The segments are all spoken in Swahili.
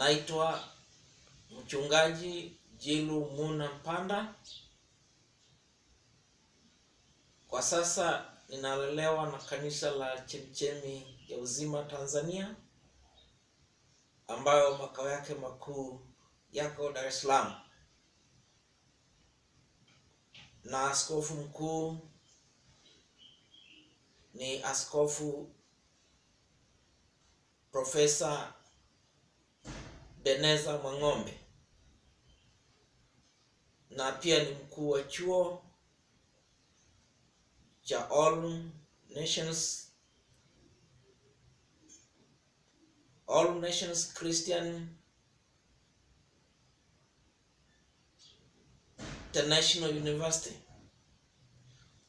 Naitwa Mchungaji Jilu Muna Mpanda. Kwa sasa ninalelewa na kanisa la Chemichemi ya Uzima Tanzania, ambayo makao yake makuu yako Dar es Salaam. Na askofu mkuu ni Askofu Profesa Beneza Mwang'ombe, na pia ni mkuu wa chuo cha All Nations Christian International University.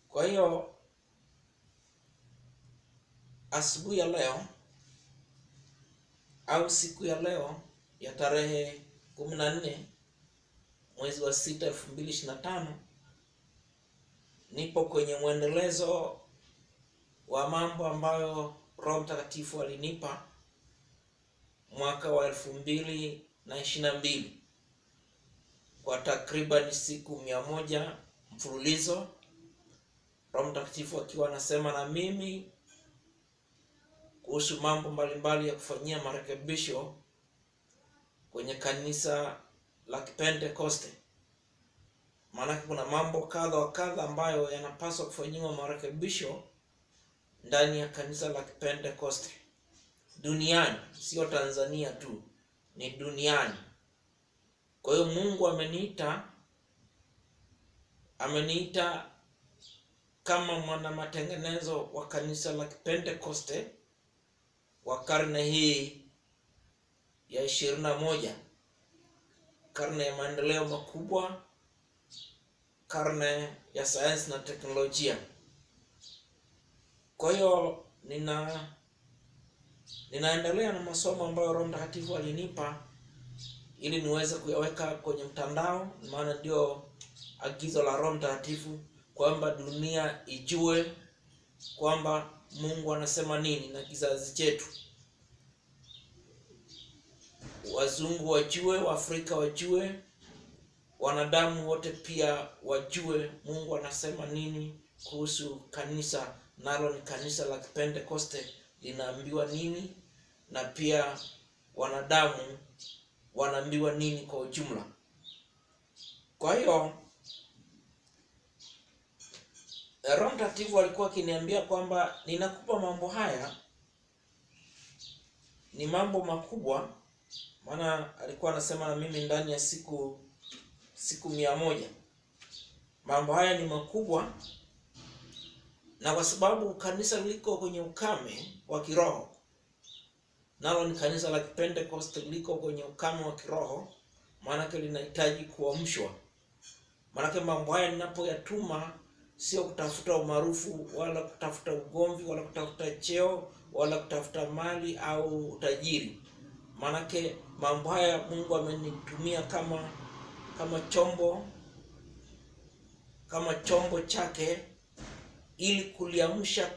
Kwa hiyo asubuhi ya leo au siku ya leo ya tarehe 14 mwezi wa 6 2025, nipo kwenye mwendelezo wa mambo ambayo Roho Mtakatifu alinipa mwaka wa 2022 kwa takriban siku 100 mfululizo, Roho Mtakatifu akiwa anasema na mimi kuhusu mambo mbalimbali ya kufanyia marekebisho kwenye kanisa la Pentecoste. Maana kuna mambo kadha wa kadha ambayo yanapaswa kufanyiwa marekebisho ndani ya kanisa la Pentecoste duniani, sio Tanzania tu, ni duniani. Kwa hiyo Mungu ameniita kama mwana matengenezo wa kanisa la Pentecoste wa karne hii ya 21, karne ya maendeleo makubwa, karne ya sayansi na teknolojia. Kwa hiyo ninaendelea na masomo ambayo Roho Mtakatifu alinipa ili niweze kuyaweka kwenye mtandao, maana ndio agizo la Roho Mtakatifu, kwamba dunia ijue kwamba Mungu anasema nini, na kizazi chetu, wazungu wajue, Waafrika wajue, wanadamu wote pia wajue Mungu anasema nini kuhusu kanisa, nalo ni kanisa la Pentecoste linaambiwa nini, na pia wanadamu wanaambiwa nini kwa ujumla. Kwa hiyo Roho Mtakatifu alikuwa akiniambia kwamba ninakupa mambo haya, ni mambo makubwa, maana alikuwa anasema na mimi ndani ya siku 100. Mambo haya ni makubwa, na kwa sababu kanisa liko kwenye ukame wa kiroho, nalo ni kanisa la Pentecost liko kwenye ukame wa kiroho, maana linahitaji kuamshwa. Maana mambo haya ninapoyatuma sio kutafuta umaarufu, wala kutafuta ugomvi, wala kutafuta cheo, wala kutafuta mali au utajiri. Maana mambo haya Mungu amenitumia kama chombo chake ili kuliamsha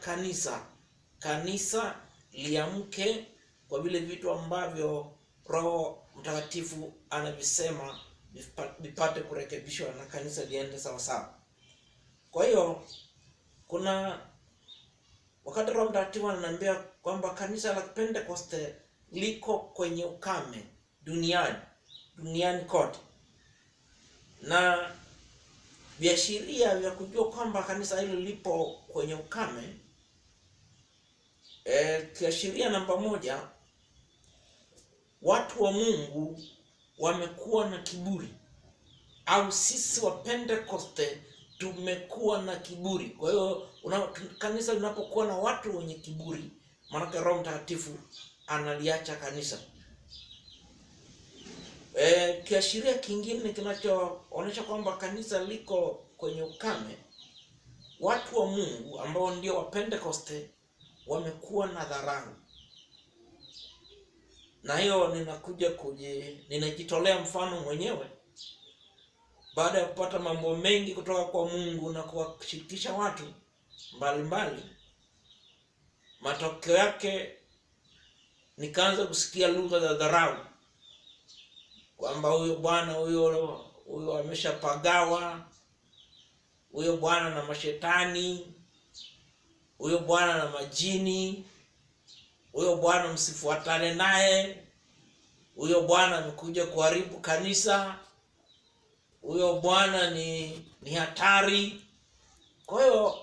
kanisa liamke kwa vile vitu ambavyo Roho Mtakatifu anavisema vipate kurekebishwa na kanisa liende sawa sawa. Kwa hiyo kuna wakati Roho Mtakatifu ananiambia kwamba kanisa la Pentecoste liko kwenye ukame duniani kote, na viashiria vya kujua kwamba kanisa hilo lipo kwenye ukame, kiashiria namba 1, watu wa Mungu wamekuwa na kiburi, au sisi wa Pentecoste tumekuwa na kiburi. Kwa hiyo kanisa linapokuwa na watu wenye kiburi, maana Roho Mtakatifu analiacha kanisa. Kiashiria kingine kinachoonyesha kwamba kanisa liko kwenye ukame, watu wa Mungu ambao ndio wa Pentecoste wamekuwa na dharau. Na hiyo ninajitolea mfano mwenyewe, baada ya kupata mambo mengi kutoka kwa Mungu na kuwashirikisha watu mbalimbali, matokeo yake nikaanza kusikia lugha za dharau kwamba huyo bwana huyo ameshapagawa, huyo bwana na mashetani, huyo bwana na majini, huyo bwana msifuatane naye, huyo bwana amekuja kuharibu kanisa, huyo bwana ni hatari. Kwa hiyo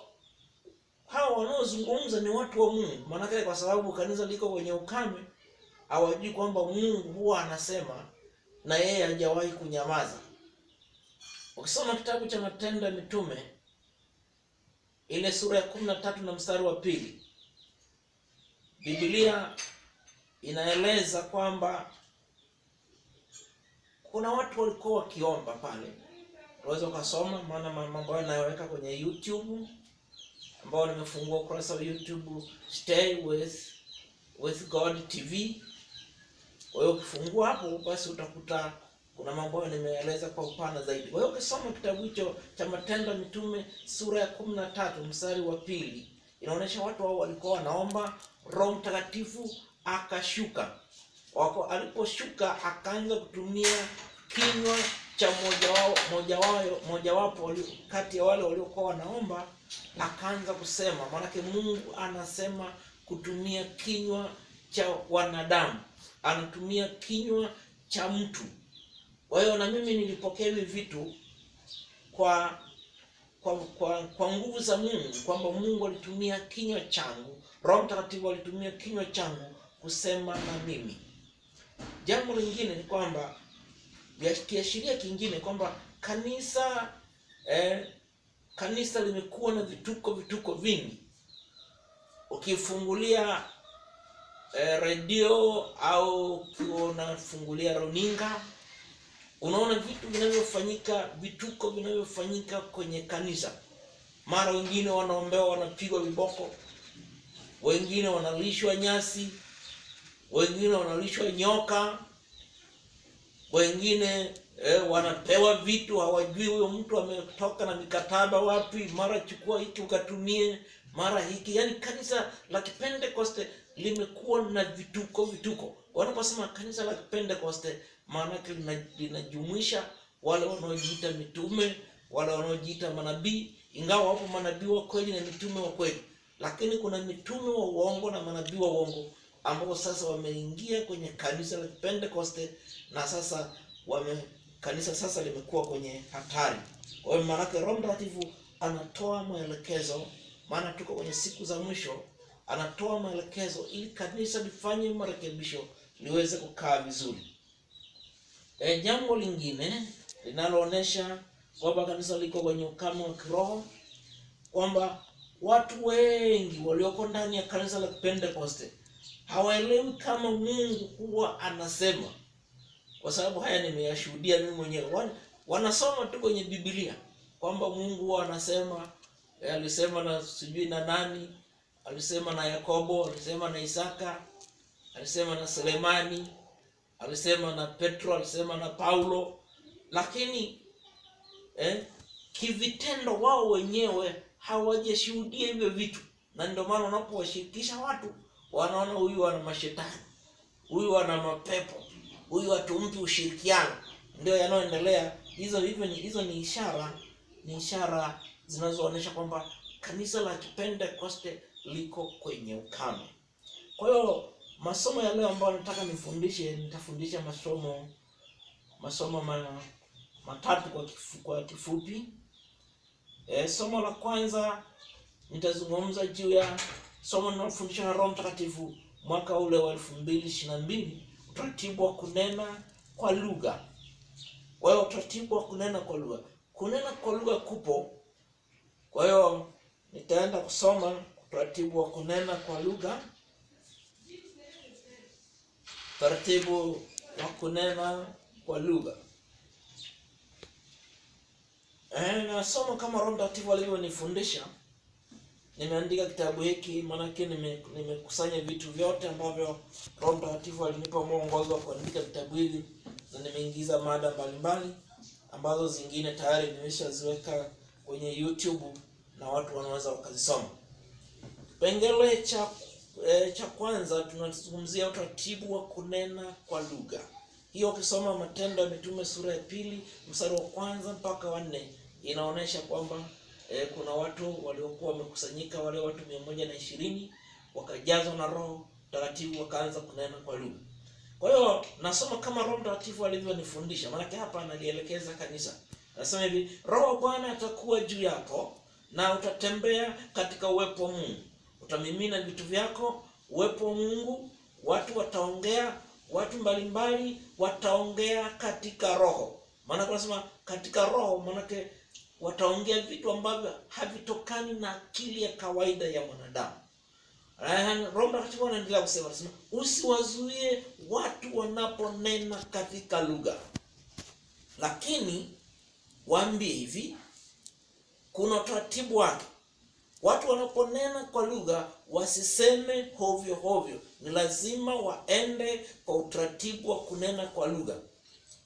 hao wanaozungumza ni watu wa Mungu. Maana kwa sababu kanisa liko kwenye ukame, hawajui kwamba Mungu huwa anasema na yeye hajawahi kunyamaza. Ukisoma kitabu cha Matendo ya Mitume ile sura ya 13 na mstari wa 2, Biblia inaeleza kwamba kuna watu walikuwa wakiomba pale. Unaweza kusoma maana mambo hayo nayoweka kwenye YouTube, ambao nimefungua ukurasa wa YouTube Stay with God TV. Kwa hiyo ukifungua hapo basi utakuta kuna mambo nimeeleza kwa upana zaidi. Kwa hiyo ukisoma kitabu hicho cha Matendo ya Mitume sura ya 13 mstari wa 2, inaonyesha watu hao walikuwa wanaomba, Roho Mtakatifu akashuka. Aliposhuka akaanza kutumia kinywa cha mojawapo kati ya wale waliokuwa wanaomba, akaanza kusema. Maana Mungu anasema kutumia kinywa cha wanadamu, anatumia kinywa cha mtu. Kwa hiyo na mimi nilipokea hivi vitu kwa nguvu za Mungu, kwamba Mungu alitumia kinywa changu, Roho Mtakatifu alitumia kinywa changu kusema na mimi. Jambo lingine ni kwamba kiashiria kingine kwamba kanisa limekuwa na vituko vingi. Ukifungulia radio au unafungulia runinga, unaona vitu vituko vinavyofanyika kwenye kanisa. Mara wengine wanaombewa wanapigwa viboko, wengine wanalishwa nyasi, wengine wanalishwa nyoka, wengine wanapewa vitu hawajui huyo mtu ametoka na mikataba wapi, mara chukua hiki ukatumie, mara hiki. Yaani kanisa la Pentecoste limekuwa na vituko. Wanaposema kanisa la Pentecoste, maana yake linajumuisha wale wanaojiita mitume, wale wanaojiita manabii, ingawa wapo manabii wa kweli na mitume wa kweli. Lakini kuna mitume wa uongo na manabii wa uongo ambao sasa wameingia kwenye kanisa la Pentecoste, na sasa kanisa sasa limekuwa kwenye hatari. Kwa hiyo maana Roho Mtakatifu anatoa maelekezo, maana tuko kwenye siku za mwisho, anatoa maelekezo ili kanisa lifanye marekebisho liweze kukaa vizuri. Jambo lingine linaloonyesha kwamba kanisa liko kwenye ukame wa kiroho, kwamba watu wengi walioko ndani ya kanisa la Pentecoste hawaelewi kama Mungu huwa anasema. Kwa sababu haya nimeyashuhudia mimi mwenyewe. Wanasoma tu kwenye Biblia kwamba Mungu huwa anasema, alisema na sijui na nani, alisema na Yakobo, alisema na Isaka, alisema na Sulemani, alisema na Petro, alisema na Paulo. Lakini kivitendo wao wenyewe hawajashuhudia hivyo vitu. Na ndio maana unapowashirikisha watu, wanaona huyu ana mashetani, huyu ana mapepo, huyu hatumpi ushirikiano. Ndio yanayoendelea. Hizo ni ishara zinazoonyesha kwamba kanisa la Pentecoste liko kwenye ukame. Kwa hiyo masomo ya leo ambayo nataka nitafundisha masomo matatu kwa kifupi. Somo la kwanza nitazungumza juu ya somo linalofundishwa na Roho Mtakatifu mwaka ule wa 2022, utaratibu wa kunena kwa lugha. Kwa hiyo utaratibu wa kunena kwa lugha. Kunena kwa lugha kupo. Kwa hiyo nitaenda kusoma utaratibu wa kunena kwa lugha. Utaratibu wa kunena kwa lugha. Na somo kama Roho Mtakatifu alivyonifundisha. Nimeandika kitabu hiki maana yake nimekusanya vitu vyote ambavyo Roho Mtakatifu alinipa mwongozo wa kuandika vitabu hivi, na nimeingiza mada mbalimbali ambazo zingine tayari nimeshaziweka kwenye YouTube na watu wanaweza wakazisoma. Kipengele cha kwanza tunazungumzia utaratibu wa kunena kwa lugha. Hiyo ukisoma Matendo ya Mitume sura ya 2 mstari wa 1 mpaka wa 4 inaonesha kwamba kuna watu waliokuwa wamekusanyika, wale watu 120 wakajazwa na Roho Mtakatifu wakaanza kunena kwa lugha. Kwa hiyo nasoma kama Roho Mtakatifu alivyonifundisha, maana hapa analielekeza kanisa. Nasema hivi, Roho Bwana atakuwa juu yako na utatembea katika uwepo wa Mungu. Utamimina vitu vyako, uwepo wa Mungu, watu wataongea, watu mbalimbali wataongea katika roho. Maana tunasema katika roho, maana wataongea vitu ambavyo havitokani na akili ya kawaida ya mwanadamu. Roho Mtakatifu anaendelea kusema, usiwazuie watu wanaponena katika lugha, lakini waambie hivi, kuna utaratibu wake. Watu wanaponena kwa lugha wasiseme hovyo hovyo. Ni lazima waende kwa utaratibu wa kunena kwa lugha.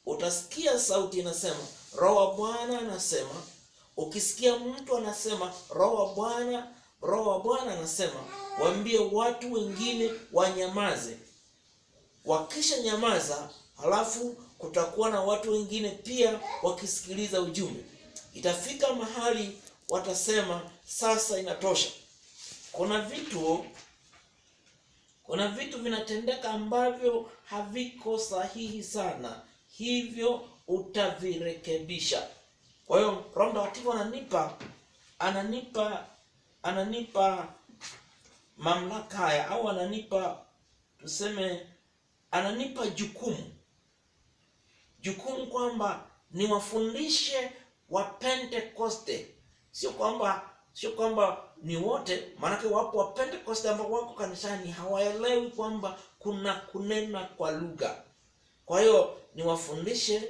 Utasikia sauti inasema Roho wa Bwana anasema. Ukisikia mtu anasema Roho wa Bwana anasema, waambie watu wengine wanyamaze. Wakisha nyamaza, halafu kutakuwa na watu wengine pia wakisikiliza ujumbe. Itafika mahali watasema sasa inatosha. Kuna vitu vinatendeka ambavyo haviko sahihi sana, hivyo utavirekebisha. Kwa hiyo Roho Mtakatifu ananipa mamlaka haya, au ananipa jukumu kwamba niwafundishe wa Pentekoste. Sio kwamba ni wote, maana wapo wa Pentekoste ambao wako kanisani hawaelewi kwamba kuna kunena kwa lugha. Kwa hiyo niwafundishe.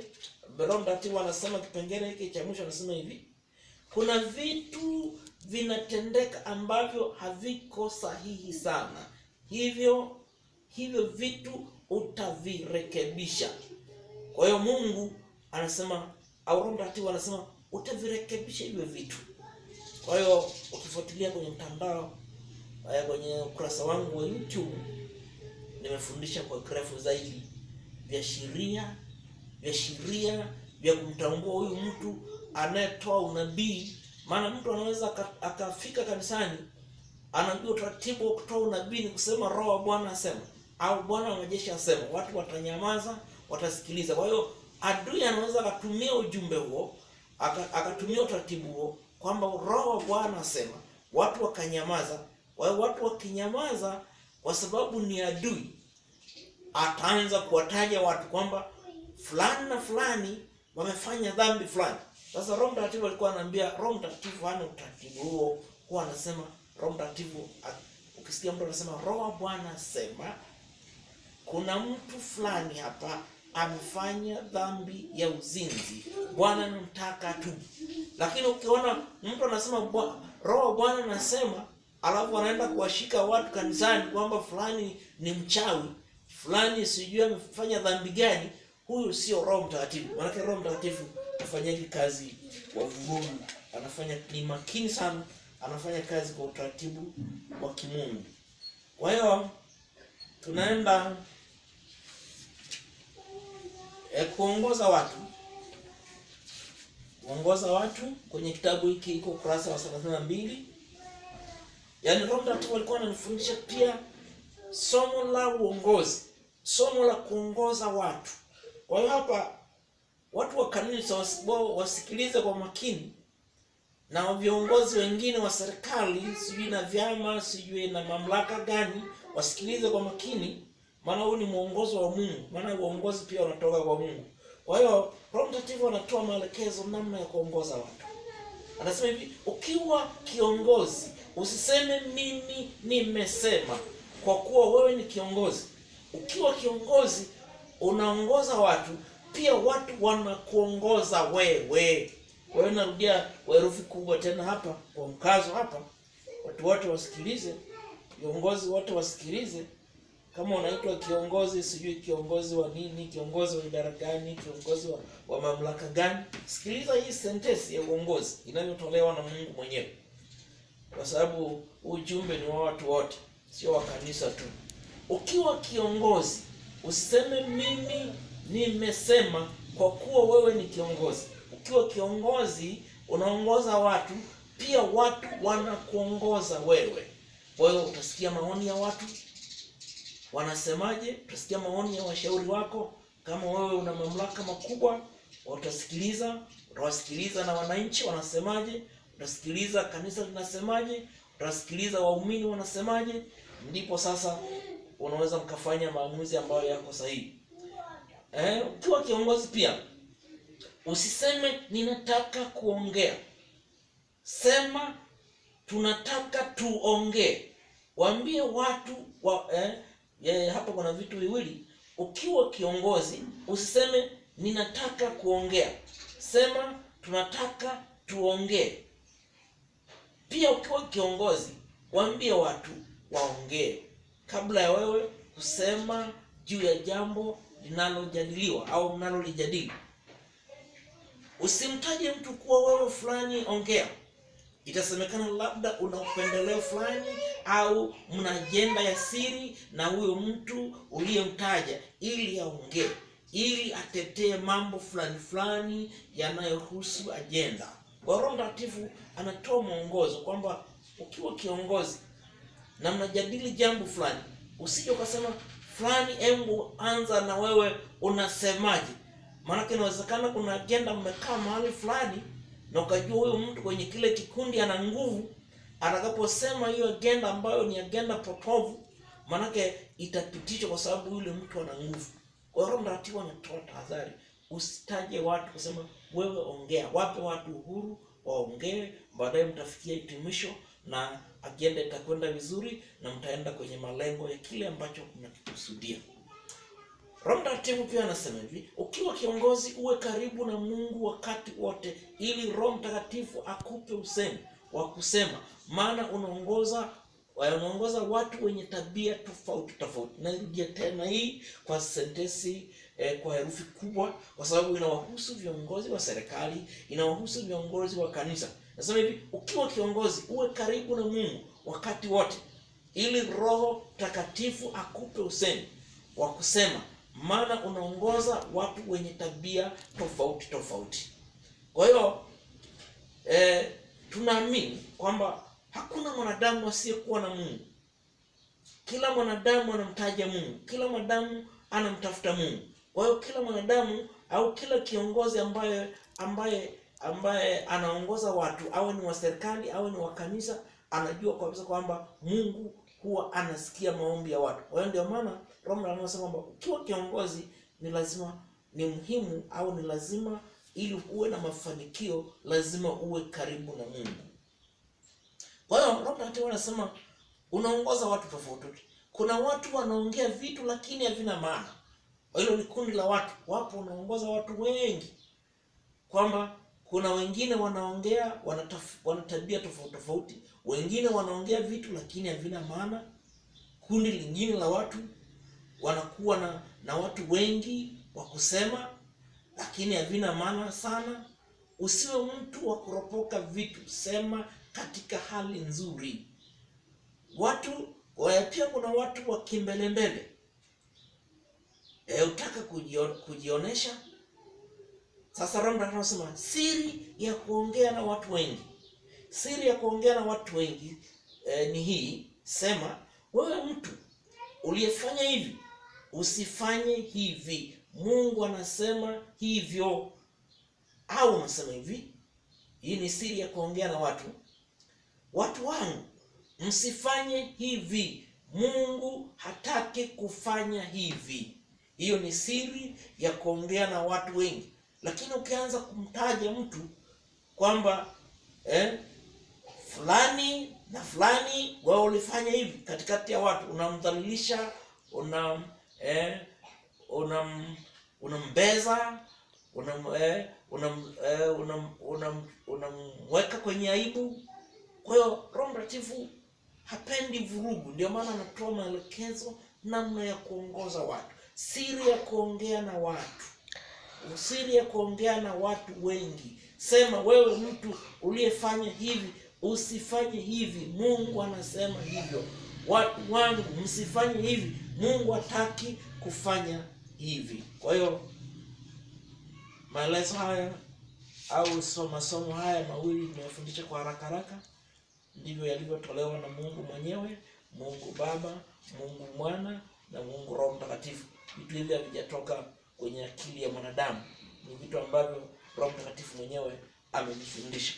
Roho Mtakatifu anasema kipengele hiki cha mwisho, anasema hivi, kuna vitu vinatendeka ambavyo haviko sahihi sana, hivyo vitu utavirekebisha. Kwa hiyo Mungu anasema, au Roho Mtakatifu anasema utavirekebisha hivyo vitu. Kwa hiyo ukifuatilia kwenye mtandao, kwenye ukurasa wangu wa YouTube, nimefundisha kwa kirefu zaidi vya sheria vya kumtambua huyu mtu anayetoa unabii. Maana mtu anaweza akafika kanisani anajua utaratibu wa kutoa unabii ni kusema Roho wa Bwana asema, au Bwana wa majeshi asema. Watu watanyamaza, watasikiliza. Kwa hiyo adui anaweza akatumia ujumbe huo, akatumia utaratibu huo kwamba Roho wa Bwana asema, watu wakanyamaza. Kwa hiyo watu wakinyamaza, kwa sababu ni adui, ataanza kuwataja watu kwamba fulani na fulani wamefanya dhambi fulani. Sasa Roho Mtakatifu alikuwa ananiambia, Roho Mtakatifu hana utaratibu huo. Kwa anasema Roho Mtakatifu, ukisikia mtu anasema Roho wa Bwana asema, kuna mtu fulani hapa amefanya dhambi ya uzinzi, Bwana anamtaka tu. Lakini ukiona mtu anasema Roho wa Bwana anasema, alafu anaenda kuwashika watu kanisani kwamba fulani ni mchawi, fulani sijui amefanya dhambi gani, huyu sio Roho Mtakatifu. Maana Roho Mtakatifu afanyaje kazi kwa vuguvugu, ni makini sana, anafanya kazi kwa utaratibu wa kimungu. Kwa hiyo tunaenda kuongoza watu kwenye kitabu hiki, iko ukurasa wa 32. Yaani Roho Mtakatifu alikuwa ananifundisha pia somo la uongozi, somo la kuongoza watu. Kwa hiyo hapa watu wa kanisa wasikilize kwa makini, na viongozi wengine wa serikali, sijui na vyama, sijui na mamlaka gani, wasikilize kwa makini, maana huu ni mwongozo wa Mungu. Maana uongozi pia unatoka kwa Mungu. Kwa hiyo Roho Mtakatifu anatoa maelekezo namna ya kuongoza watu. Anasema hivi, ukiwa kiongozi usiseme mimi nimesema, kwa kuwa wewe ni kiongozi. Ukiwa kiongozi unaongoza watu, pia watu wanakuongoza wewe. Kwa hiyo narudia herufi kubwa tena hapa kwa mkazo hapa, watu wote wasikilize, viongozi wote wasikilize. Kama unaitwa kiongozi, sijui kiongozi wa nini, kiongozi wa idara gani, kiongozi wa mamlaka gani, sikiliza hii sentence ya uongozi inayotolewa na Mungu mwenyewe. Kwa sababu ujumbe ni wa watu wote, sio wa kanisa tu. Ukiwa kiongozi usiseme mimi nimesema kwa kuwa wewe ni kiongozi. Ukiwa kiongozi unaongoza watu, pia watu wanakuongoza wewe. Kwa hiyo utasikia maoni ya watu wanasemaje, utasikia maoni ya washauri wako. Kama wewe una mamlaka makubwa, utawasikiliza na wananchi wanasemaje, utasikiliza kanisa linasemaje, utasikiliza waumini wanasemaje, ndipo sasa unaweza mkafanya maamuzi ambayo yako sahihi. Ukiwa kiongozi pia usiseme ninataka kuongea. Sema tunataka tuongee. Waambie watu hapa kuna vitu viwili. Ukiwa kiongozi usiseme ninataka kuongea. Sema tunataka tuongee. Pia ukiwa kiongozi waambie watu waongee kabla ya wewe kusema juu ya jambo linalojadiliwa au mnalolijadili. Usimtaje mtu kuwa wewe fulani ongea. Itasemekana labda una upendeleo fulani au mna ajenda ya siri na huyo mtu uliyemtaja ili aongee, ili atetee mambo fulani yanayohusu ajenda. Kwa Roho Mtakatifu anatoa mwongozo kwamba ukiwa kiongozi na mnajadili jambo fulani, usije ukasema fulani, hebu anza na wewe unasemaje. Maana inawezekana kuna agenda mmekaa mahali fulani na ukajua huyo mtu kwenye kile kikundi ana nguvu, atakaposema hiyo agenda ambayo ni agenda potovu, maana itapitishwa kwa sababu yule mtu ana nguvu. Kwa Roho Mtakatifu anatoa tahadhari, usitaje watu kusema wewe ongea. Wape watu uhuru waongee, baadaye mtafikia hitimisho na agenda itakwenda vizuri na mtaenda kwenye malengo ya kile ambacho mnakikusudia. Roho Mtakatifu pia anasema hivi, ukiwa kiongozi uwe karibu na Mungu wakati wote, ili Roho Mtakatifu akupe usemi wa kusema, maana unaongoza watu wenye tabia tofauti. Narudia tena hii kwa sentensi kwa herufi kubwa, kwa sababu inawahusu viongozi wa serikali, inawahusu viongozi wa kanisa. Nasema hivi, ukiwa kiongozi uwe karibu na Mungu wakati wote, ili Roho Mtakatifu akupe usemi wa kusema, maana unaongoza watu wenye tabia tofauti. Kwa hiyo tunaamini kwamba hakuna mwanadamu asiyekuwa na Mungu. Kila mwanadamu anamtaja Mungu, kila mwanadamu anamtafuta Mungu. Kwa hiyo kila mwanadamu au kila kiongozi ambaye anaongoza watu, awe ni wa serikali au ni wa kanisa, anajua kabisa kwamba Mungu huwa anasikia maombi ya watu. Kwa hiyo ndio maana Roho anasema kwamba ukiwa kiongozi ni muhimu au ni lazima, ili uwe na mafanikio lazima uwe karibu na Mungu. Kwa hiyo Roho anasema unaongoza watu tofauti. Kuna watu wanaongea vitu lakini havina maana. Hilo ni kundi la watu. Wapo unaongoza watu wengi, kwamba kuna wengine wanaongea wana tabia tofauti. Wengine wanaongea vitu lakini havina maana. Kundi lingine la watu wanakuwa na watu wengi wa kusema lakini havina maana sana. Usiwe mtu wa kuropoka vitu, sema katika hali nzuri. Pia kuna watu wa kimbelembele. Utaka kujionesha. Sasa Roho anasema siri ya kuongea na watu wengi. Siri ya kuongea na watu wengi ni hii, sema wewe mtu uliyefanya hivi, usifanye hivi. Mungu anasema hivyo. Au unasema hivi, hii ni siri ya kuongea na watu. Watu wangu, msifanye hivi. Mungu hataki kufanya hivi. Hiyo ni siri ya kuongea na watu wengi. Lakini ukianza kumtaja mtu kwamba fulani na fulani wao ulifanya hivi katikati ya watu, unamdhalilisha, unambeza, unamweka kwenye aibu. Kwa hiyo Roho Mtakatifu hapendi vurugu, ndio maana anatoa maelekezo namna ya kuongoza watu. Siri ya kuongea na watu. Siri ya kuongea na watu wengi. Sema wewe mtu uliyefanya hivi, usifanye hivi. Mungu anasema hivyo. Watu wangu, msifanye hivi. Mungu hataki kufanya hivi. Kwa hiyo maelezo haya au masomo haya mawili nimefundisha kwa haraka ndivyo yalivyotolewa na Mungu mwenyewe, Mungu Baba, Mungu Mwana na Mungu Roho Mtakatifu. Vitu hivi havijatoka kwenye akili ya mwanadamu, ni vitu ambavyo Roho Mtakatifu mwenyewe amenifundisha.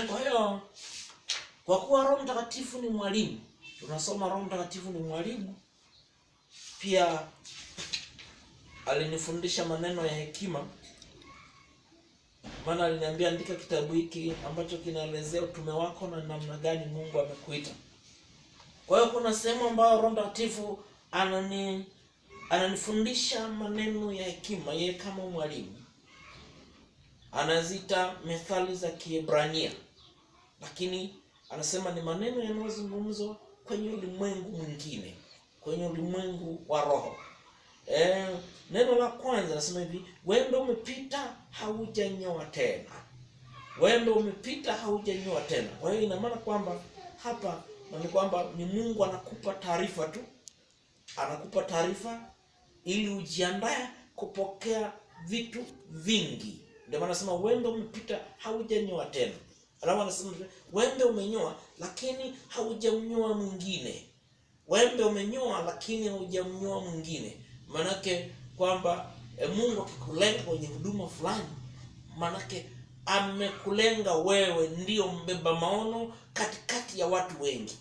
Kwa hiyo kwa kuwa Roho Mtakatifu ni mwalimu, tunasoma Roho Mtakatifu ni mwalimu, pia alinifundisha maneno ya hekima. Maana aliniambia andika kitabu hiki ambacho kinaelezea utume wako na namna gani Mungu amekuita. Kwa hiyo kuna sehemu ambayo Roho Mtakatifu ananifundisha maneno ya hekima, yeye kama mwalimu. Anaziita methali za Kiebrania, lakini anasema ni maneno yanayozungumzwa kwenye ulimwengu mwingine, kwenye ulimwengu wa roho. Neno la kwanza nasema hivi: wembe umepita haujanyoa tena. Wembe umepita haujanyoa tena. Kwa hiyo ina maana kwamba hapa ni kwamba ni Mungu anakupa taarifa tu. Anakupa taarifa ili ujiandae kupokea vitu vingi. Ndio maana nasema wembe umepita haujanyoa tena. Alafu anasema wembe umenyoa lakini haujamnyoa mwingine. Wembe umenyoa lakini haujamnyoa mwingine. Manake kwamba Mungu akikulenga kwenye huduma fulani, manake amekulenga wewe ndio mbeba maono katikati ya watu wengi.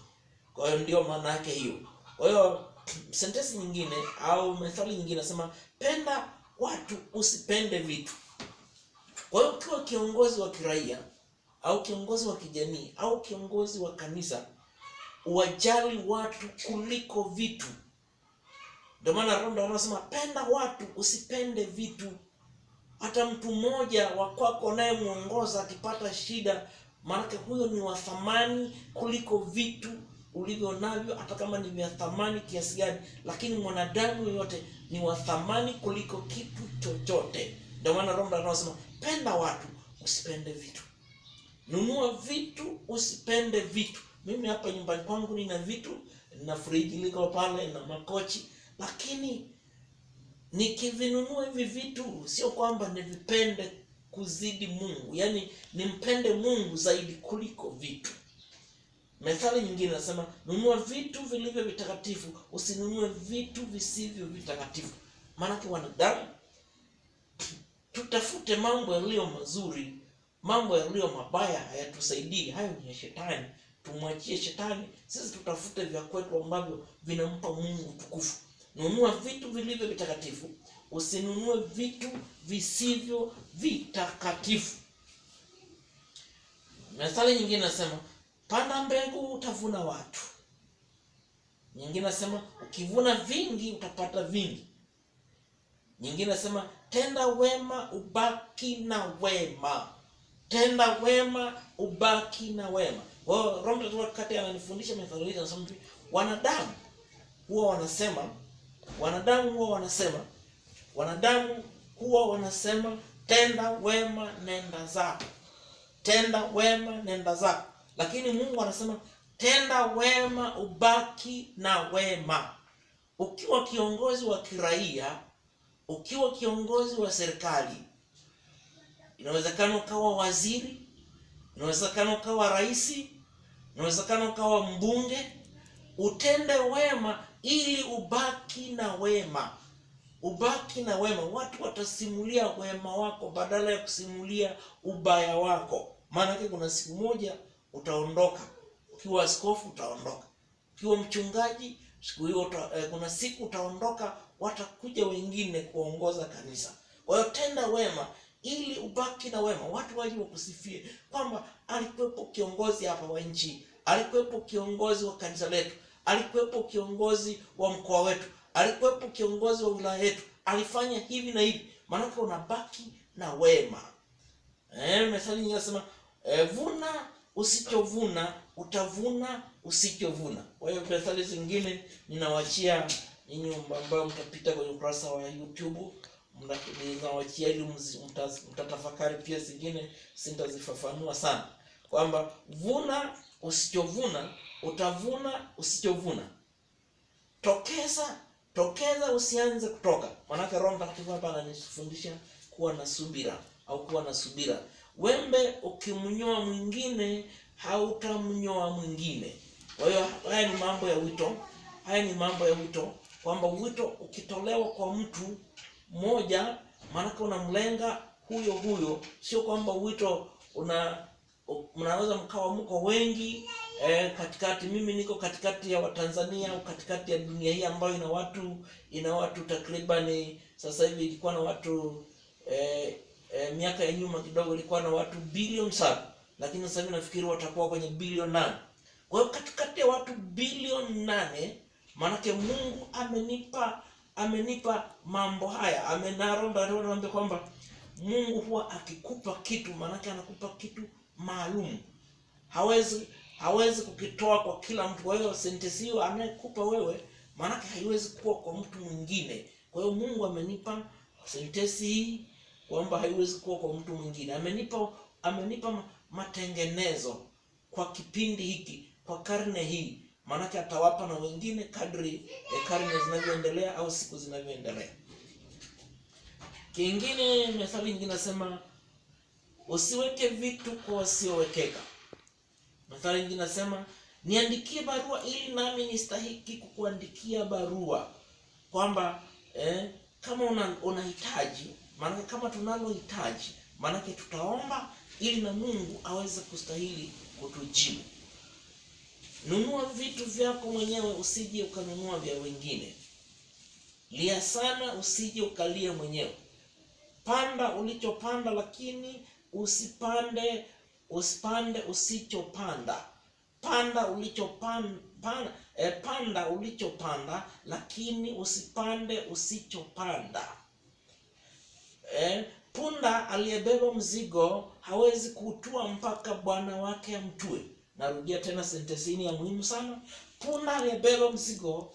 Kwa hiyo ndio maana yake hiyo. Kwa hiyo sentensi nyingine au methali nyingine nasema penda watu usipende vitu. Kwa hiyo ukiwa kiongozi wa kiraia au kiongozi wa kijamii au kiongozi wa kanisa, uwajali watu kuliko vitu. Ndio maana Roho anasema penda watu usipende vitu. Hata mtu mmoja wa kwako naye muongoza akipata shida, maana huyo ni wa thamani kuliko vitu ulivyo navyo, hata kama ni vya thamani kiasi gani, lakini mwanadamu yote ni wa thamani kuliko kitu chochote. Ndio maana Roho anasema penda watu usipende vitu. Nunua vitu usipende vitu. Mimi hapa nyumbani kwangu nina vitu, nina friji liko pale na makochi, lakini nikivinunua hivi vitu sio kwamba nivipende kuzidi Mungu, yani nimpende Mungu zaidi kuliko vitu. Methali nyingine nasema nunua vitu vilivyo vitakatifu, usinunue vitu visivyo vitakatifu. Maana kwa wanadamu tutafute mambo yaliyo mazuri, mambo yaliyo mabaya hayatusaidii, hayo ni ya shetani. Tumwachie shetani, sisi tutafute vya kwetu ambavyo vinampa Mungu tukufu. Nunua vitu vilivyo vitakatifu, usinunue vitu visivyo vitakatifu. Methali nyingine nasema panda mbegu utavuna watu. Nyingine nasema ukivuna vingi utapata vingi. Nyingine nasema tenda wema ubaki na wema. Tenda wema ubaki na wema. Roho Mtakatifu wakati ananifundisha methali hizi anasema wanadamu huwa wanasema tenda wema nenda zako. Tenda wema nenda zako. Lakini Mungu anasema tenda wema ubaki na wema. Ukiwa kiongozi wa kiraia, ukiwa kiongozi wa serikali, inawezekana ukawa waziri, inawezekana ukawa rais, inawezekana ukawa mbunge, utende wema ili ubaki na wema. Ubaki na wema. Watu watasimulia wema wako badala ya kusimulia ubaya wako. Maana kuna siku moja utaondoka. Ukiwa askofu utaondoka. Ukiwa mchungaji siku hiyo kuna siku utaondoka, watakuja wengine kuongoza kanisa. Kwa hiyo tenda wema ili ubaki na wema. Watu waje wakusifie kwamba alikuwepo kiongozi hapa wa nchi, alikuwepo kiongozi wa kanisa letu, alikuwepo kiongozi wa mkoa wetu, alikuwepo kiongozi wa wilaya yetu, alifanya hivi na hivi. Maana unabaki na wema. Methali nyingine nasema vuna usichovuna, utavuna usichovuna. Kwa hiyo methali zingine ninawachia ninyi ambao mtapita kwenye ukurasa wa YouTube, ninawachia ili mtatafakari pia. Zingine sitazifafanua sana, kwamba vuna usichovuna, utavuna usichovuna. Tokeza tokeza, usianze kutoka. Maana Roho Mtakatifu hapa ananifundisha kuwa na subira au kuwa na subira. Wembe ukimnyoa mwingine hautamnyoa mwingine. Kwa hiyo haya ni mambo ya wito. Haya ni mambo ya wito, kwamba wito ukitolewa kwa mtu mmoja maana unamlenga huyo huyo, sio kwamba wito mnaweza mkawa mko wengi katikati. Mimi niko katikati ya Watanzania au katikati ya dunia hii ambayo ina watu takriban, sasa hivi ilikuwa na watu miaka ya nyuma kidogo ilikuwa na watu bilioni 7, lakini sasa hivi nafikiri watakuwa kwenye bilioni 8. Kwa hiyo katikati ya watu bilioni 8, maana Mungu amenipa mambo haya. Amenaomba kwamba Mungu huwa akikupa kitu, maana anakupa kitu maalum. Hawezi kukitoa kwa kila mtu. Kwa hiyo sentensi hiyo anayekupa wewe, maana haiwezi kuwa kwa mtu mwingine. Kwa hiyo Mungu amenipa sentensi hii kwamba haiwezi kuwa kwa mtu mwingine. Amenipa matengenezo kwa kipindi hiki, kwa karne hii. Maana atawapa na wengine kadri karne zinavyoendelea au siku zinavyoendelea. Kingine, methali nyingine nasema usiweke vitu kwa wasiowekeka. Methali nyingine nasema niandikie barua ili nami nistahiki kukuandikia barua. Kwamba kama unahitaji, maana kama tunalohitaji, maana tutaomba ili na Mungu aweze kustahili kutujibu. Nunua vitu vyako mwenyewe, usije ukanunua vya wengine. Lia sana, usije ukalia mwenyewe. Panda ulichopanda, lakini usipande usichopanda. Panda ulichopanda, lakini usipande usichopanda. Punda aliyebeba mzigo hawezi kutua mpaka bwana wake amtue. Narudia tena sentensi ya muhimu sana. Punda aliyebeba mzigo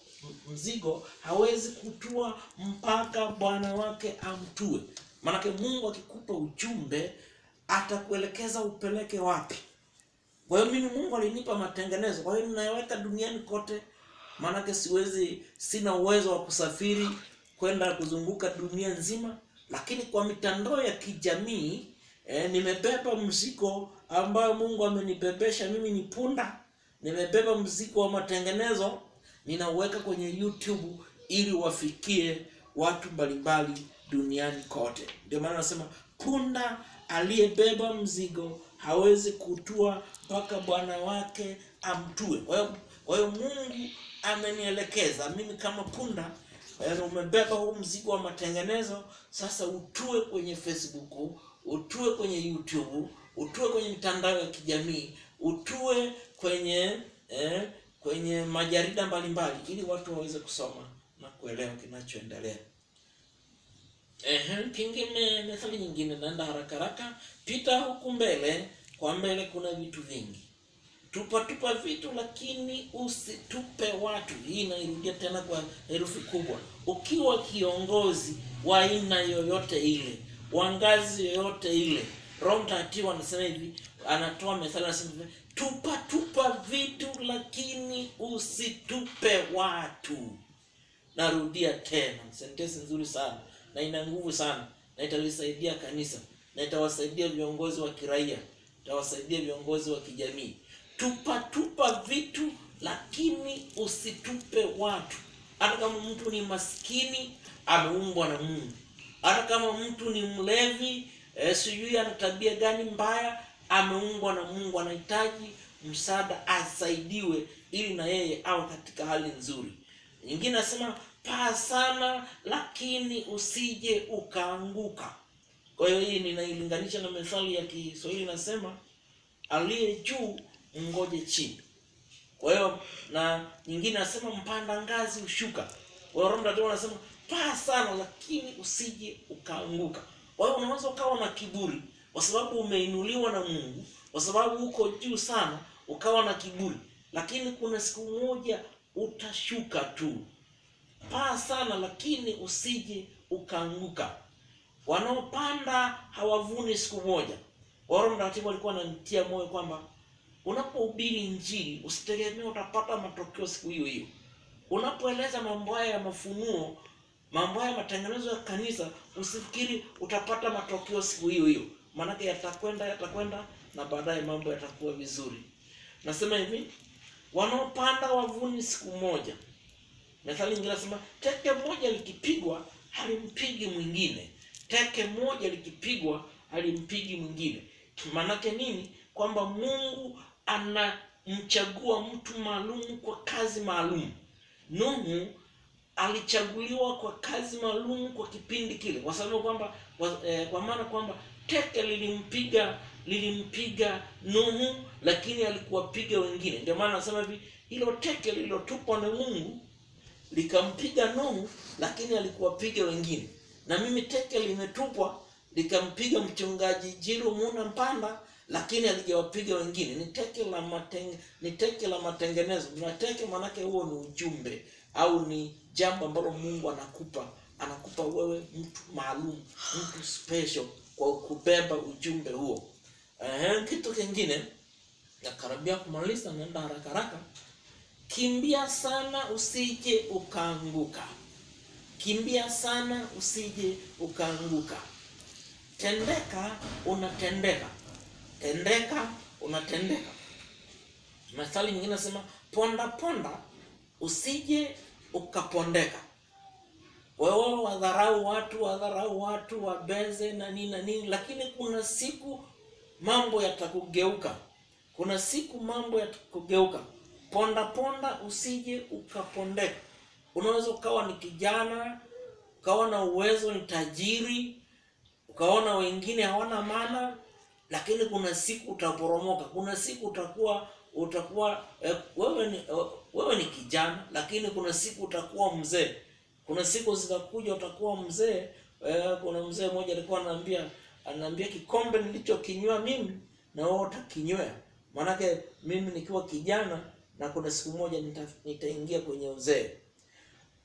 hawezi kutua mpaka bwana wake amtue. Maana Mungu akikupa ujumbe atakuelekeza upeleke wapi. Kwa hiyo mimi Mungu alinipa matengenezo, kwa hiyo ninayaweka duniani kote. Maana sina uwezo wa kusafiri kwenda kuzunguka dunia nzima, lakini kwa mitandao ya kijamii nimebeba mzigo ambao Mungu amenibebesha. Mimi ni punda, nimebeba mzigo wa matengenezo, ninaweka kwenye YouTube ili wafikie watu mbalimbali duniani kote. Ndio maana nasema punda aliyebeba mzigo hawezi kutua mpaka bwana wake amtue. Kwa hiyo Mungu amenielekeza mimi kama punda, umebeba huu mzigo wa matengenezo, sasa utue kwenye Facebook, utue kwenye YouTube, utue kwenye mitandao ya kijamii, utue kwenye majarida mbalimbali ili watu waweze kusoma na kuelewa kinachoendelea. Kingine, methali nyingine, naenda haraka. Pita huku mbele, kwa mbele kuna vitu vingi. Tupa vitu, lakini usitupe watu. Hii inairudia tena kwa herufi kubwa. Ukiwa kiongozi wa aina yoyote ile, wa ngazi yoyote ile, Roho Mtakatifu anasema hivi, anatoa methali anasema hivi, tupa vitu, lakini usitupe watu. Narudia tena, sentensi nzuri sana na ina nguvu sana, na italisaidia kanisa, na itawasaidia viongozi wa kiraia, itawasaidia viongozi wa kijamii. Tupa vitu, lakini usitupe watu. Hata kama mtu ni maskini, ameumbwa na Mungu. Hata kama mtu ni mlevi, sijui ana tabia gani mbaya, ameumbwa na Mungu, anahitaji msaada, asaidiwe ili na yeye awe katika hali nzuri. Nyingine nasema paa sana, lakini usije ukaanguka. Kwa hiyo hii ninailinganisha na methali ya Kiswahili nasema aliye juu ngoje chini. Kwa hiyo na nyingine nasema mpanda ngazi ushuka. Kwa hiyo Roho Mtakatifu anasema paa sana, lakini usije ukaanguka. Kwa hiyo unaweza ukawa na kiburi kwa sababu umeinuliwa na Mungu, kwa sababu uko juu sana ukawa na kiburi, lakini kuna siku moja utashuka tu. Paa sana, lakini usije ukaanguka. Wanaopanda hawavuni siku moja. Roho Mtakatifu alikuwa ananitia moyo kwamba unapohubiri Injili usitegemee utapata matokeo siku hiyo hiyo. Unapoeleza mambo haya ya mafunuo, mambo haya matengenezo ya kanisa, usifikiri utapata matokeo siku hiyo hiyo. Maana yatakwenda na baadaye mambo yatakuwa vizuri. Nasema hivi, wanaopanda wavuni siku moja. Methali nyingine nasema teke moja likipigwa halimpigi mwingine. Teke moja likipigwa halimpigi mwingine. Manake nini? Kwamba Mungu anamchagua mtu maalum kwa kazi maalum. Nuhu alichaguliwa kwa kazi maalum kwa kipindi kile, kwa sababu kwamba kwa maana kwamba teke lilimpiga Nuhu, lakini alikuwapiga wengine. Ndio maana nasema hivi, hilo teke lililotupwa na Mungu likampiga Nuhu, lakini alikuwapiga wengine. Na mimi teke limetupwa likampiga mchungaji Jiro Muna Mpanda, lakini alijawapiga wengine. Ni teke la matengenezo. Na teke manake huo ni ujumbe au ni jambo ambalo Mungu anakupa wewe mtu maalum, mtu special kwa kubeba ujumbe huo. Kitu kingine na karibia kumaliza, naenda haraka. Kimbia sana usije ukaanguka. Kimbia sana usije ukaanguka. Tendeka unatendeka. Tendeka unatendeka. Methali nyingine nasema ponda usije ukapondeka. Wewe wadharau watu, wabeze na nini, lakini kuna siku mambo yatakugeuka. Kuna siku mambo yatakugeuka. Ponda usije ukapondeka. Unaweza ukawa ni kijana, ukawa na uwezo, ni tajiri, ukaona wengine hawana maana, lakini kuna siku utaporomoka. Kuna siku utakuwa wewe ni kijana, lakini kuna siku utakuwa mzee. Kuna siku zitakuja utakuwa mzee. Kuna mzee mmoja alikuwa ananiambia kikombe nilichokinywa mimi na wewe utakinywea. Manake mimi nikiwa kijana na kuna siku moja nitaingia kwenye uzee.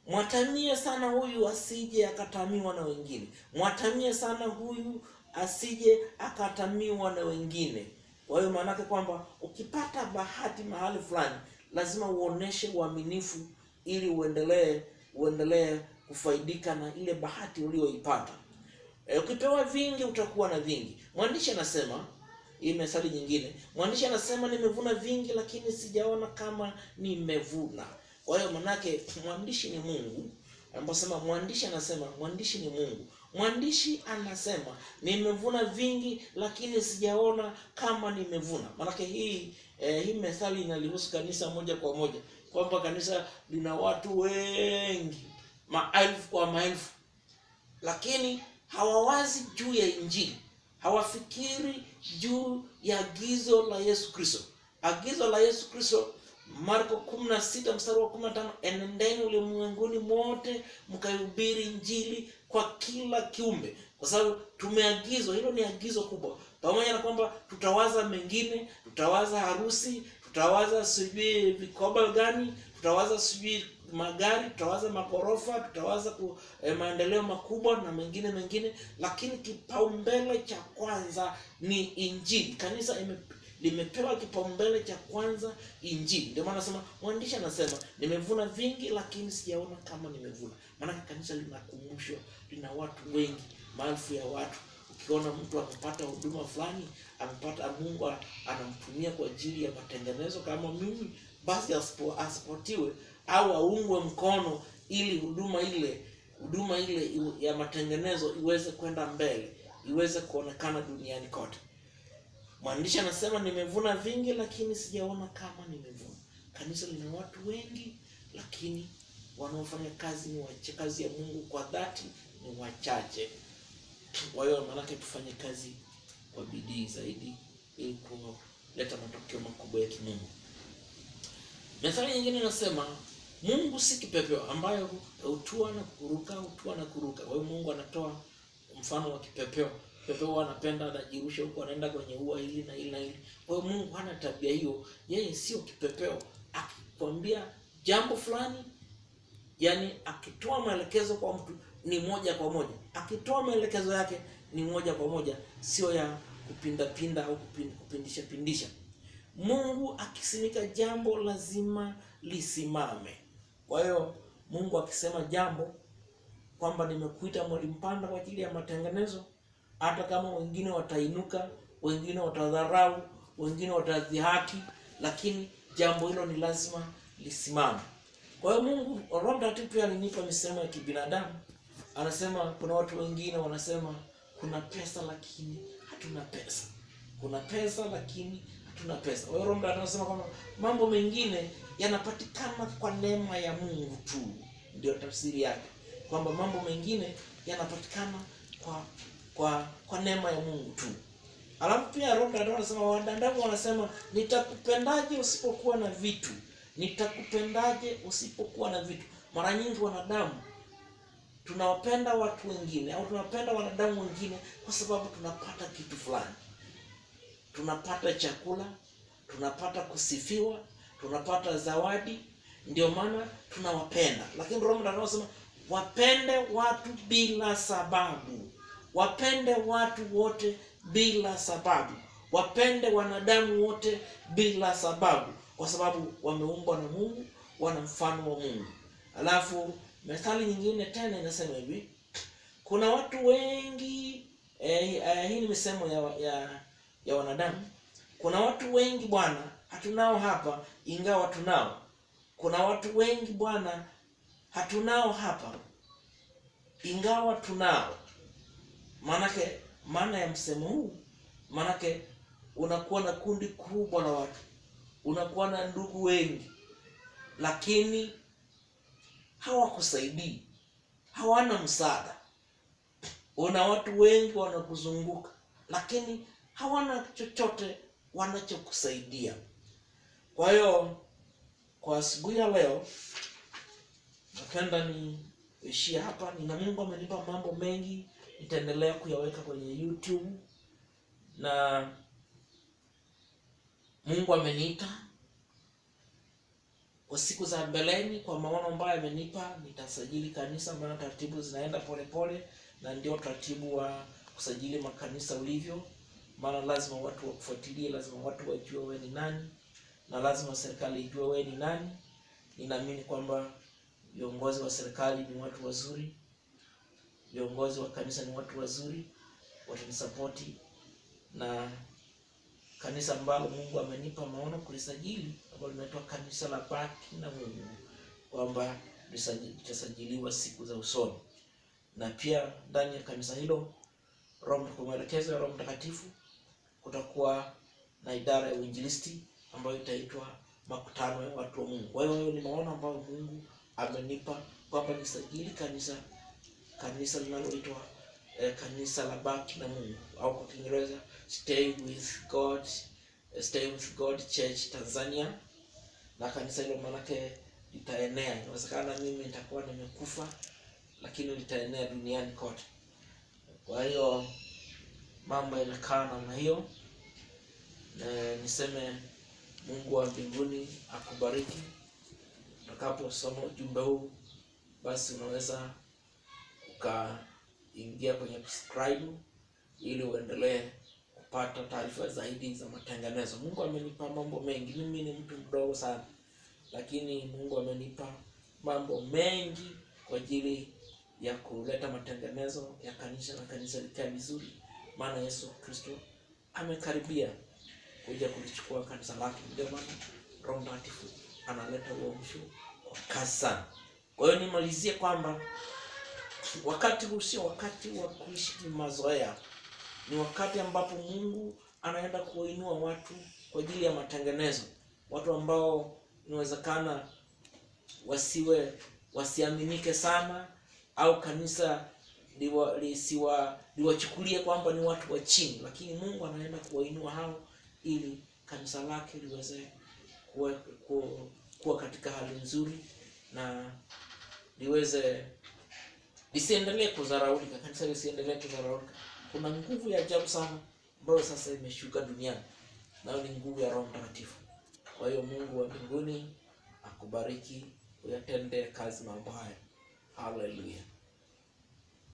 Mwatamie sana huyu asije akatamiwa na wengine. Mwatamie sana huyu asije akatamiwa na wengine. Kwa hiyo manake kwamba ukipata bahati mahali fulani, lazima uoneshe uaminifu ili uendelee kufaidika na ile bahati uliyoipata. Ukipewa vingi utakuwa na vingi. Mwandishi anasema, hii methali nyingine, mwandishi anasema nimevuna vingi lakini sijaona kama nimevuna. Kwa hiyo manake mwandishi ni Mungu. Anaposema mwandishi anasema mwandishi ni Mungu. Mwandishi anasema nimevuna vingi lakini sijaona kama nimevuna. Manake hii methali inalihusu kanisa moja kwa moja. Kwamba kanisa lina watu wengi, maelfu kwa maelfu, lakini hawawazi juu ya Injili. Hawafikiri juu ya agizo la Yesu Kristo. Agizo la Yesu Kristo, Marko 16:15, enendeni ulimwenguni mote mkaihubiri Injili kwa kila kiumbe. Kwa sababu tumeagizwa, hilo ni agizo kubwa. Pamoja na kwamba tutawaza mengine, tutawaza harusi, tutawaza sijui vikoba gani, tutawaza sijui magari, tutawaza magorofa, tutawaza maendeleo makubwa na mengine, lakini kipaumbele cha kwanza ni Injili. Kanisa limepewa kipaumbele cha kwanza Injili. Ndio maana nasema mwandishi anasema nimevuna vingi lakini sijaona kama nimevuna. Maana kanisa linakumbushwa, lina watu wengi, maelfu ya watu. Ukiona mtu amepata huduma fulani, amepata Mungu anamtumia kwa ajili ya matengenezo kama mimi, basi asipotiwe au aungwe mkono ili huduma ile ya matengenezo iweze kwenda mbele, iweze kuonekana duniani kote. Mwandishi anasema nimevuna vingi lakini sijaona kama nimevuna. Kanisa lina watu wengi lakini wanaofanya kazi ya Mungu kwa dhati ni wachache. Kwa hiyo maanake tufanye kazi kwa bidii zaidi ili kuleta matokeo makubwa ya kimungu. Methali nyingine inasema Mungu si kipepeo ambayo hutua na kuruka. Kwa hiyo Mungu anatoa mfano wa kipepeo. Kipepeo anapenda anajirusha huko, anaenda kwenye ua hili na hili. Kwa hiyo Mungu hana tabia hiyo. Yeye sio kipepeo. Akikwambia jambo fulani, yani akitoa maelekezo kwa mtu ni moja kwa moja. Akitoa maelekezo yake ni moja kwa moja, sio ya kupinda au kupindisha. Mungu akisimika jambo lazima lisimame. Kwa hiyo Mungu akisema jambo kwamba nimekuita Mwalimu Panda kwa ajili ya matengenezo, hata kama wengine watainuka, wengine watadharau, wengine watadhihaki, lakini jambo hilo ni lazima lisimame. Kwa hiyo Mungu, Roho Mtakatifu pia alinipa misemo ya kibinadamu. Anasema kuna watu wengine wanasema kuna pesa lakini hatuna pesa. Kuna pesa lakini hatuna pesa. Kwa hiyo Roho Mtakatifu anasema kwamba mambo mengine yanapatikana kwa neema ya Mungu tu. Ndio tafsiri yake. Kwamba mambo mengine yanapatikana kwa neema ya Mungu tu. Alafu pia Roho Mtakatifu anasema, wanadamu wanasema nitakupendaje usipokuwa na vitu? Nitakupendaje usipokuwa na vitu? Mara nyingi wanadamu tunawapenda watu wengine au tunapenda wanadamu wengine kwa sababu tunapata kitu fulani. Tunapata chakula, tunapata kusifiwa, tunapata zawadi, ndio maana tunawapenda. Lakini Roho Mtakatifu anasema wapende watu bila sababu. Wapende watu wote bila sababu. Wapende wanadamu wote bila sababu, kwa sababu wameumbwa na Mungu, wana mfano wa Mungu. Alafu methali nyingine tena inasema hivi, kuna watu wengi hii ni misemo ya wanadamu. Kuna watu wengi Bwana, hatunao hapa ingawa tunao. Kuna watu wengi Bwana, hatunao hapa ingawa tunao. Maana ya msemo huu, manake unakuwa na kundi kubwa la watu, unakuwa na ndugu wengi, lakini hawakusaidii, hawana msaada. Una watu wengi wanakuzunguka, lakini hawana chochote wanachokusaidia. Kwa hiyo kwa asubuhi ya leo napenda niishie hapa. Nina Mungu amenipa mambo mengi, nitaendelea kuyaweka kwenye YouTube, na Mungu ameniita kwa siku za mbeleni, kwa maono ambayo amenipa, nitasajili kanisa. Maana taratibu zinaenda pole, na ndio taratibu wa kusajili makanisa ulivyo. Maana lazima watu wakufuatilie, lazima watu wajue wewe ni nani, na lazima serikali ijue wewe ni nani. Ninaamini kwamba viongozi wa serikali ni watu wazuri, viongozi wa kanisa ni watu wazuri, watanisapoti. Na kanisa ambalo Mungu amenipa maono kulisajili, ambalo linaitwa Kanisa la Baki na Mungu, kwamba litasajiliwa siku za usoni. Na pia ndani ya kanisa hilo, kwa maelekezo ya Roho Mtakatifu, kutakuwa na idara ya uinjilisti ambayo itaitwa makutano ya watu wa Mungu. Kwa hiyo ni maono ambayo Mungu amenipa kwamba nisajili kanisa linaloitwa Kanisa la Baki na Mungu, au kwa Kiingereza Stay with God Church Tanzania. Na kanisa hilo manake litaenea. Inawezekana mimi nitakuwa nimekufa, lakini litaenea duniani kote. Kwa hiyo mambo yanakaa namna hiyo. Na niseme Mungu wa mbinguni akubariki. Utakaposoma ujumbe huu, basi unaweza ukaingia kwenye subscribe ili uendelee kupata taarifa zaidi za matengenezo. Mungu amenipa mambo mengi. Mimi ni mtu mdogo sana, lakini Mungu amenipa mambo mengi kwa ajili ya kuleta matengenezo ya kanisa, na kanisa likae vizuri. Maana Yesu Kristo amekaribia kuja kulichukua kanisa lake. Ndio maana Roho Mtakatifu analeta uamsho kwa kasi sana. Kwa hiyo nimalizie kwamba wakati huu sio wakati wa kuishi mazoea. Ni wakati ambapo Mungu anaenda kuinua watu kwa ajili ya matengenezo. Watu ambao inawezekana wasiaminike sana, au kanisa liwachukulie kwamba ni watu wa chini, lakini Mungu anaenda kuwainua hao ili kanisa lake liweze kuwa katika hali nzuri, na lisiendelee kudharaulika. Kanisa lisiendelee kudharaulika. Kuna nguvu ya ajabu sana ambayo sasa imeshuka duniani, nayo ni nguvu ya Roho Mtakatifu. Kwa hiyo Mungu wa mbinguni akubariki, uyatende kazi mambo haya. Hallelujah.